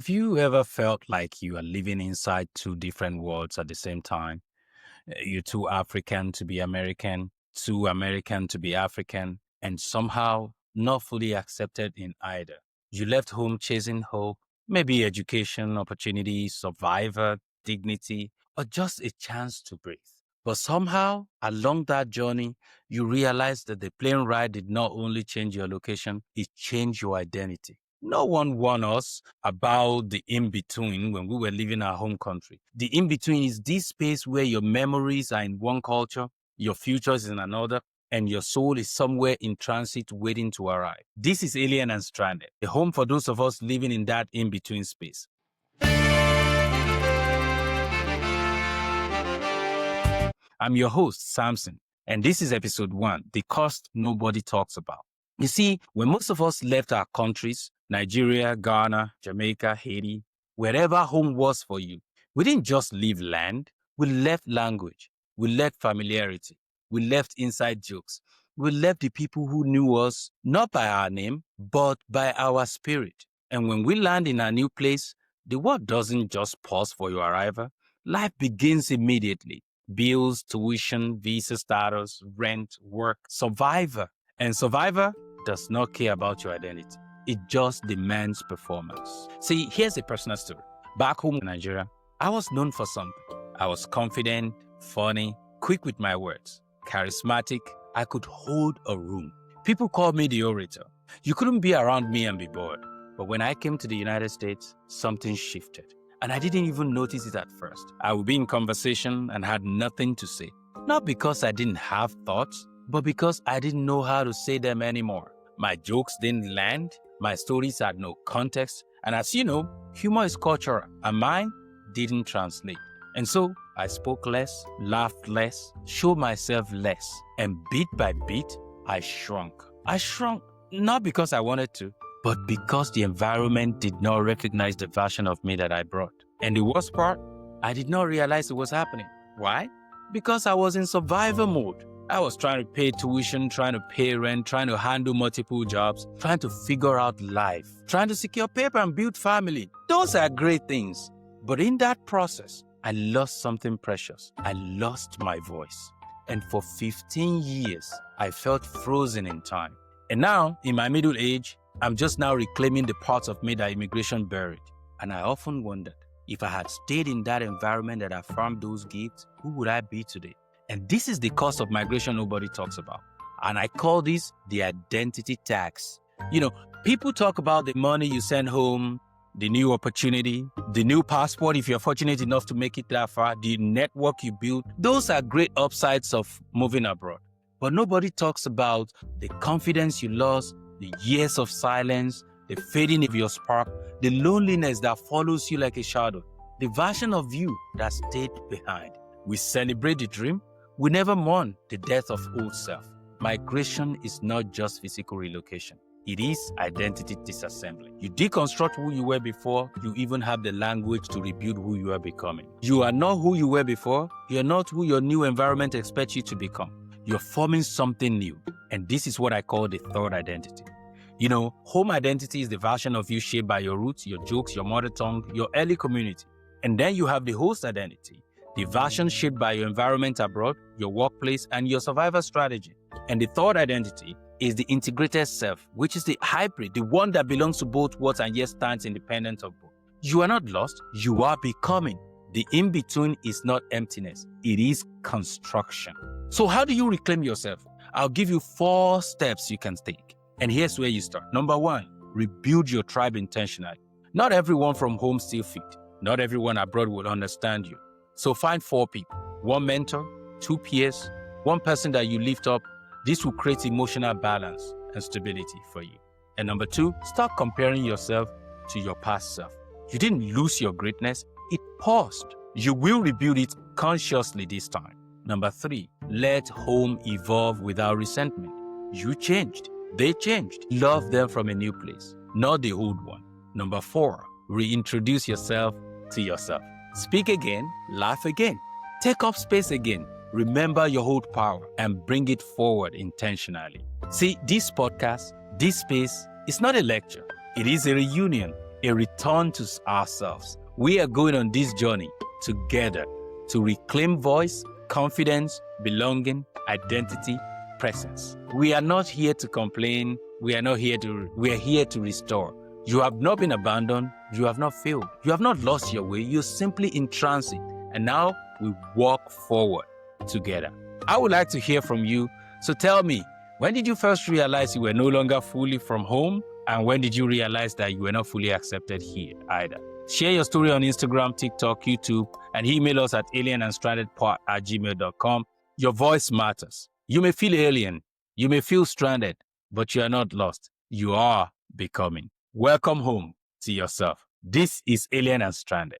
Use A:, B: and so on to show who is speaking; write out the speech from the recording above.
A: Have you ever felt like you are living inside two different worlds at the same time? You're too African to be American, too American to be African, and somehow not fully accepted in either. You left home chasing hope, maybe education, opportunity, survivor, dignity, or just a chance to breathe. But somehow, along that journey, you realize that the plane ride did not only change your location, it changed your identity. No one warned us about the in-between when we were leaving our home country. The in-between is this space where your memories are in one culture, your future is in another, and your soul is somewhere in transit waiting to arrive. This is Alien and Stranded, a home for those of us living in that in-between space. I'm your host, Samson, and this is episode 1, The Cost Nobody Talks About. You see, when most of us left our countries, Nigeria, Ghana, Jamaica, Haiti, wherever home was for you, we didn't just leave land, we left language, we left familiarity, we left inside jokes, we left the people who knew us, not by our name, but by our spirit. And when we land in a new place, the world doesn't just pause for your arrival. Life begins immediately. Bills, tuition, visa status, rent, work, survivor. And survivor does not care about your identity. It just demands performance. See, here's a personal story. Back home in Nigeria, I was known for something. I was confident, funny, quick with my words, charismatic. I could hold a room. People called me the orator. You couldn't be around me and be bored. But when I came to the United States, something shifted. And I didn't even notice it at first. I would be in conversation and had nothing to say. Not because I didn't have thoughts, but because I didn't know how to say them anymore. My jokes didn't land, my stories had no context, and as you know, humor is cultural, and mine didn't translate. And so, I spoke less, laughed less, showed myself less, and bit by bit, I shrunk. I shrunk not because I wanted to, but because the environment did not recognize the version of me that I brought. And the worst part, I did not realize it was happening. Why? Because I was in survival mode. I was trying to pay tuition, trying to pay rent, trying to handle multiple jobs, trying to figure out life, trying to secure paper and build family. Those are great things. But in that process, I lost something precious. I lost my voice. And for 15 years, I felt frozen in time. And now, in my middle age, I'm just now reclaiming the parts of me that immigration buried. And I often wondered, if I had stayed in that environment that affirmed those gifts, who would I be today? And this is the cost of migration nobody talks about. And I call this the identity tax. You know, people talk about the money you send home, the new opportunity, the new passport if you're fortunate enough to make it that far, the network you build. Those are great upsides of moving abroad. But nobody talks about the confidence you lost, the years of silence, the fading of your spark, the loneliness that follows you like a shadow, the version of you that stayed behind. We celebrate the dream. We never mourn the death of old self. Migration is not just physical relocation. It is identity disassembly. You deconstruct who you were before, you even have the language to rebuild who you are becoming. You are not who you were before. You're not who your new environment expects you to become. You're forming something new. And this is what I call the third identity. You know, home identity is the version of you shaped by your roots, your jokes, your mother tongue, your early community. And then you have the host identity, the version shaped by your environment abroad, your workplace, and your survival strategy. And the third identity is the integrated self, which is the hybrid, the one that belongs to both worlds and yet stands independent of both. You are not lost, you are becoming. The in-between is not emptiness, it is construction. So how do you reclaim yourself? I'll give you 4 steps you can take. And here's where you start. Number 1, rebuild your tribe intentionally. Not everyone from home still fit. Not everyone abroad will understand you. So find 4 people, 1 mentor, 2 peers, 1 person that you lift up. This will create emotional balance and stability for you. And number 2, stop comparing yourself to your past self. You didn't lose your greatness, it paused. You will rebuild it consciously this time. Number 3, let home evolve without resentment. You changed, they changed. Love them from a new place, not the old one. Number 4, reintroduce yourself to yourself. Speak again, laugh again, take up space again. Remember your old power and bring it forward intentionally. See, this podcast, this space, is not a lecture. It is a reunion. a return to ourselves. We are going on this journey together to reclaim voice, confidence, belonging, identity, presence. We are not here to complain. We are here to restore. You have not been abandoned. You have not failed. You have not lost your way. You're simply in transit. And now we walk forward together. I would like to hear from you. So tell me, when did you first realize you were no longer fully from home? And when did you realize that you were not fully accepted here either? Share your story on Instagram, TikTok, YouTube, and email us at alienandstrandedpod@gmail.com. Your voice matters. You may feel alien. You may feel stranded, but you are not lost. You are becoming. Welcome home to yourself. This is Alien and Stranded.